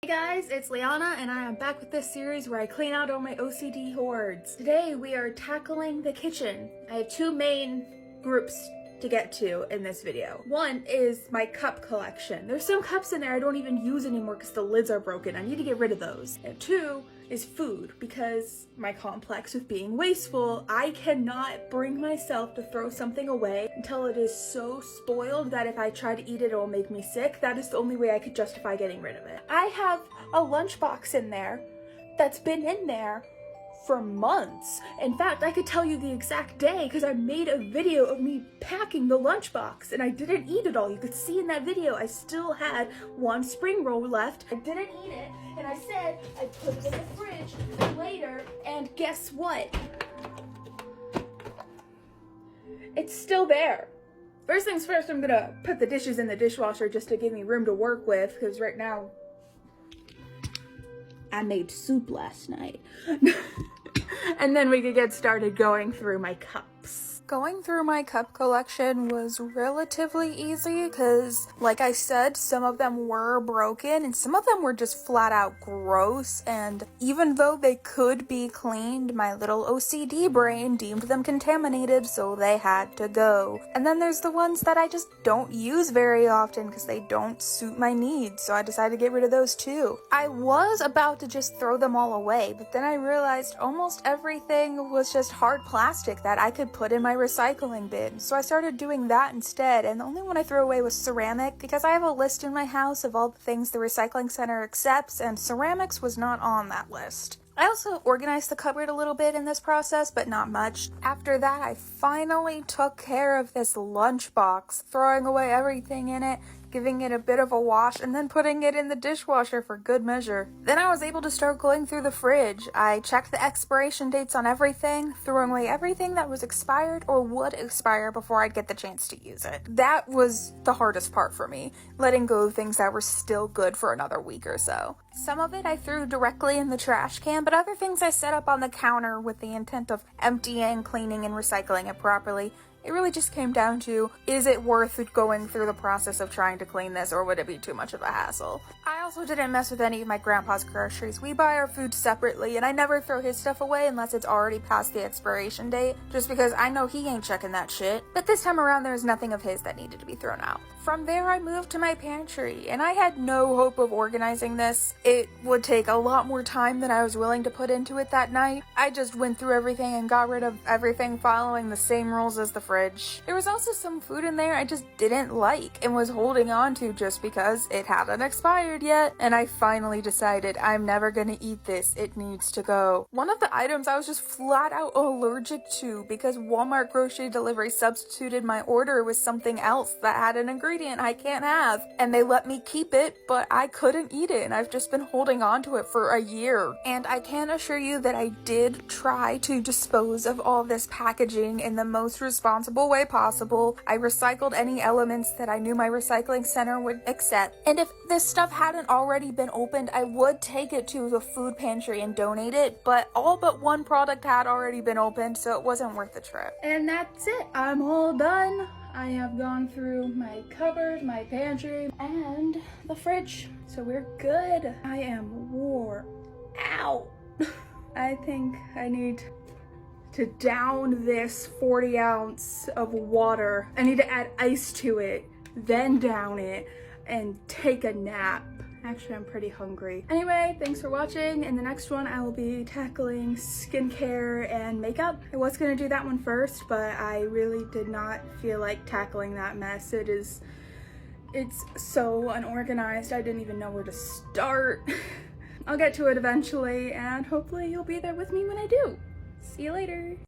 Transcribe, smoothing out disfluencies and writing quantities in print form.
Hey guys, it's Liana and I am back with this series where I clean out all my OCD hoards. Today we are tackling the kitchen. I have two main groups to get to in this video. One is my cup collection. There's some cups in there I don't even use anymore because the lids are broken. I need to get rid of those. And two is food, because my complex with being wasteful, I cannot bring myself to throw something away until it is so spoiled that if I try to eat it, it will make me sick. That is the only way I could justify getting rid of it. I have a lunchbox in there that's been in there for months. In fact, I could tell you the exact day because I made a video of me packing the lunchbox and I didn't eat it all. You could see in that video I still had one spring roll left. I didn't eat it and I said I'd put it in the fridge later, and guess what? It's still there. First things first, I'm gonna put the dishes in the dishwasher just to give me room to work with, because right now I made soup last night. And then we could get started going through my cups. Going through my cup collection was relatively easy because, like I said, some of them were broken and some of them were just flat out gross, and even though they could be cleaned, my little OCD brain deemed them contaminated, so they had to go. And then there's the ones that I just don't use very often because they don't suit my needs, so I decided to get rid of those too. I was about to just throw them all away, but then I realized almost everything was just hard plastic that I could put in my recycling bin, so I started doing that instead, and the only one I threw away was ceramic because I have a list in my house of all the things the recycling center accepts, and ceramics was not on that list. I also organized the cupboard a little bit in this process, but not much. After that, I finally took care of this lunchbox, throwing away everything in it, giving it a bit of a wash, and then putting it in the dishwasher for good measure. Then I was able to start going through the fridge. I checked the expiration dates on everything, throwing away everything that was expired or would expire before I'd get the chance to use it. That was the hardest part for me, letting go of things that were still good for another week or so. Some of it I threw directly in the trash can, but other things I set up on the counter with the intent of emptying, cleaning, and recycling it properly. It really just came down to, is it worth going through the process of trying to clean this, or would it be too much of a hassle? I also didn't mess with any of my grandpa's groceries. We buy our food separately, and I never throw his stuff away unless it's already past the expiration date, just because I know he ain't checking that shit. But this time around, there's nothing of his that needed to be thrown out. From there, I moved to my pantry, and I had no hope of organizing this. It would take a lot more time than I was willing to put into it that night. I just went through everything and got rid of everything following the same rules as the fridge. There was also some food in there I just didn't like and was holding on to just because it hadn't expired yet, and I finally decided I'm never gonna eat this, it needs to go. One of the items I was just flat out allergic to because Walmart grocery delivery substituted my order with something else that had an ingredient I can't have, and they let me keep it, but I couldn't eat it, and I've just been holding on to it for a year. And I can assure you that I did try to dispose of all this packaging in the most responsible way possible. I recycled any elements that I knew my recycling center would accept, and if this stuff hadn't already been opened, I would take it to the food pantry and donate it, but all but one product had already been opened, so it wasn't worth the trip. And that's it. I'm all done. I have gone through my cupboard, my pantry, and the fridge, so we're good. I am wore out. I think I need to down this 40 ounce of water. I need to add ice to it, then down it, and take a nap. Actually, I'm pretty hungry. Anyway, thanks for watching. In the next one, I will be tackling skincare and makeup. I was gonna do that one first, but I really did not feel like tackling that mess. It's so unorganized, I didn't even know where to start. I'll get to it eventually, and hopefully you'll be there with me when I do. See you later.